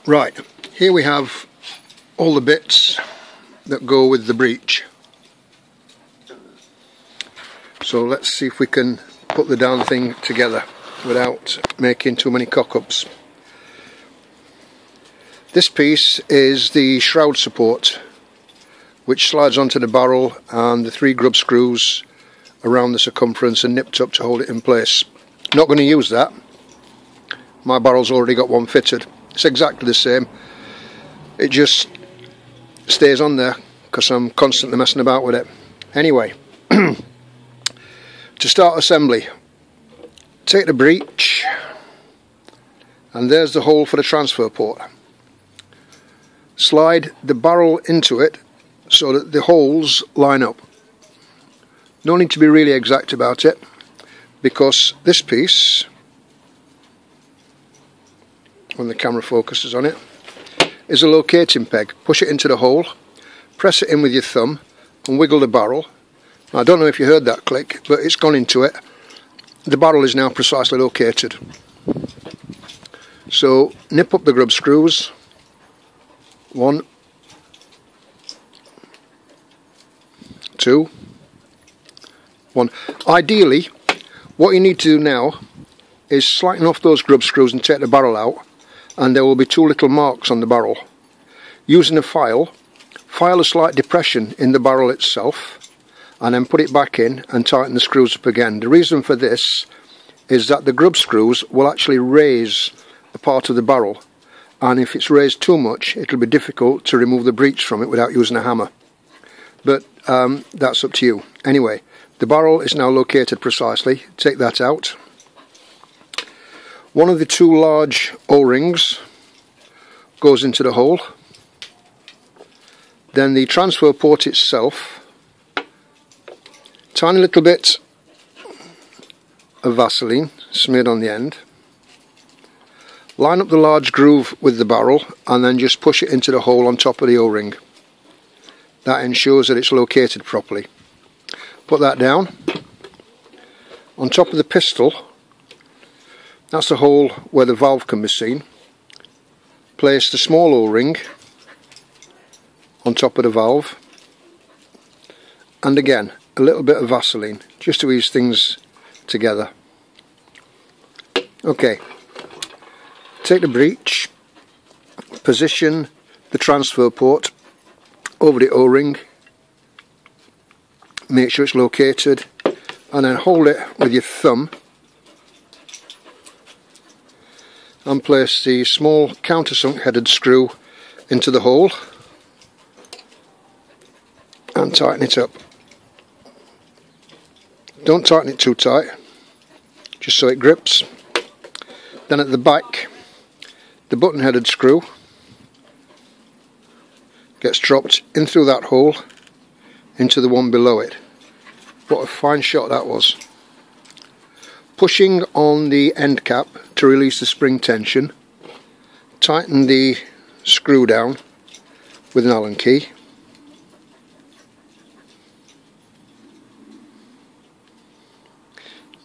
Right, here we have all the bits that go with the breech. So let's see if we can put the darn thing together without making too many cock-ups. This piece is the shroud support, which slides onto the barrel, and the 3 grub screws around the circumference are nipped up to hold it in place. Not going to use that. My barrel's already got one fitted. It's exactly the same. It just stays on there because I'm constantly messing about with it. Anyway, to start assembly, take the breech, and there's the hole for the transfer port. Slide the barrel into it so that the holes line up. No need to be really exact about it, because this piece, when the camera focuses on it, is a locating peg. Push it into the hole, press it in with your thumb and wiggle the barrel. Now, I don't know if you heard that click, but it's gone into it. The barrel is now precisely located. So nip up the grub screws. 1, 2, 1. Ideally, what you need to do now is slacken off those grub screws and take the barrel out, and there will be 2 little marks on the barrel. Using a file a slight depression in the barrel itself, and then put it back in and tighten the screws up again. The reason for this is that the grub screws will actually raise a part of the barrel, and if it's raised too much, it'll be difficult to remove the breech from it without using a hammer. But that's up to you. Anyway, the barrel is now located precisely. Take that out. One of the 2 large O-rings goes into the hole. Then the transfer port itself, tiny little bit of Vaseline smeared on the end. Line up the large groove with the barrel and then just push it into the hole on top of the O-ring. That ensures that it's located properly. Put that down. On top of the pistol, that's the hole where the valve can be seen. Place the small O-ring on top of the valve, and again a little bit of Vaseline just to ease things together. Okay, take the breech, position the transfer port over the O-ring, make sure it's located, and then hold it with your thumb and place the small countersunk headed screw into the hole and tighten it up. Don't tighten it too tight, just so it grips. Then at the back, the button headed screw gets dropped in through that hole into the one below it. What a fine shot that was. Pushing on the end cap to release the spring tension, tighten the screw down with an Allen key.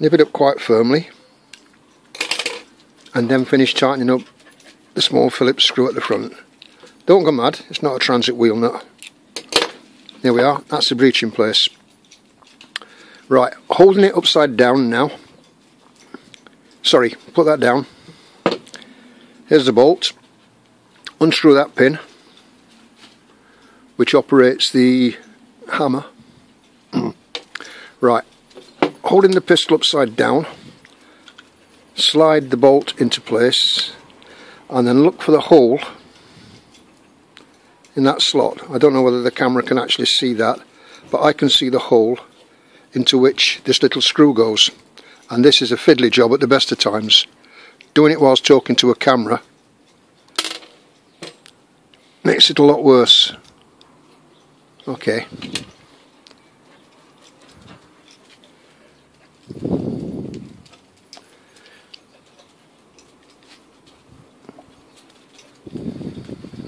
Nip it up quite firmly, and then finish tightening up the small Phillips screw at the front. Don't go mad, it's not a transit wheel nut. There we are, that's the breech in place. Right, holding it upside down now. Sorry, put that down. Here's the bolt. Unscrew that pin, which operates the hammer. Right, holding the pistol upside down, slide the bolt into place, and then look for the hole in that slot. I don't know whether the camera can actually see that, but I can see the hole into which this little screw goes. And this is a fiddly job at the best of times. Doing it whilst talking to a camera makes it a lot worse. Okay.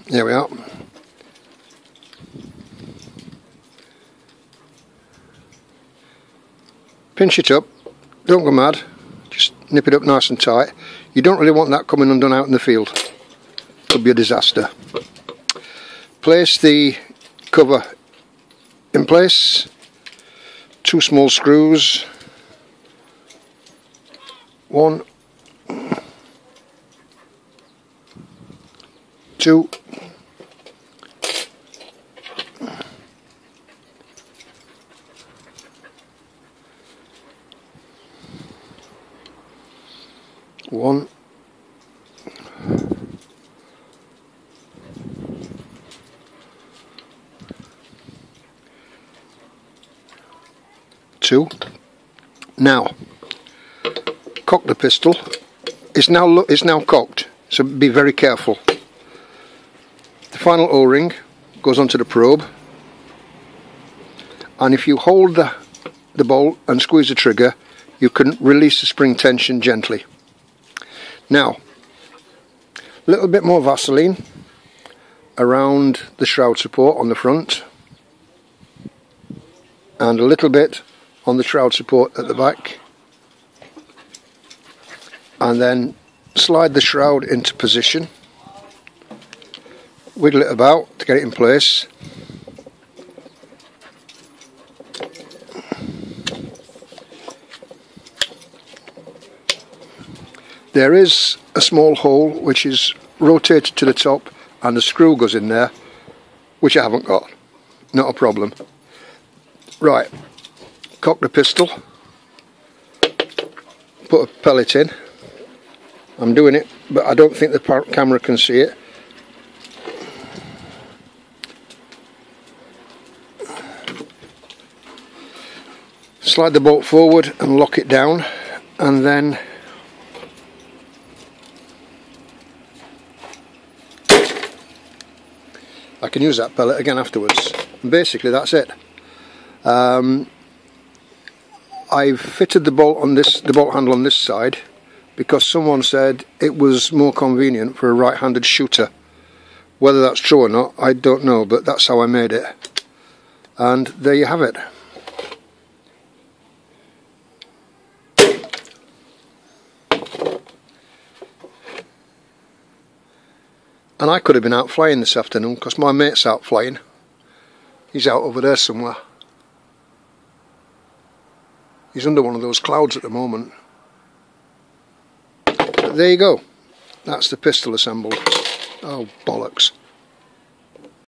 There we are. Pinch it up, don't go mad, just nip it up nice and tight. You don't really want that coming undone out in the field. could be a disaster. Place the cover in place, 2 small screws, 1, 2, 1, 2. Now, cock the pistol. It's now cocked, so be very careful. The final O-ring goes onto the probe, and if you hold the bolt and squeeze the trigger, you can release the spring tension gently. Now, a little bit more Vaseline around the shroud support on the front, and a little bit on the shroud support at the back, and then slide the shroud into position, wiggle it about to get it in place. There is a small hole which is rotated to the top and the screw goes in there, which I haven't got. Not a problem. Right, cock the pistol, put a pellet in. I'm doing it, but I don't think the camera can see it. Slide the bolt forward and lock it down, and then I can use that pellet again afterwards. And basically that's it. I've fitted the bolt handle on this side because someone said it was more convenient for a right-handed shooter. Whether that's true or not, I don't know, but that's how I made it. And there you have it. And I could have been out flying this afternoon because my mate's out flying. He's out over there somewhere. He's under one of those clouds at the moment. But there you go. That's the pistol assembled. Oh, bollocks.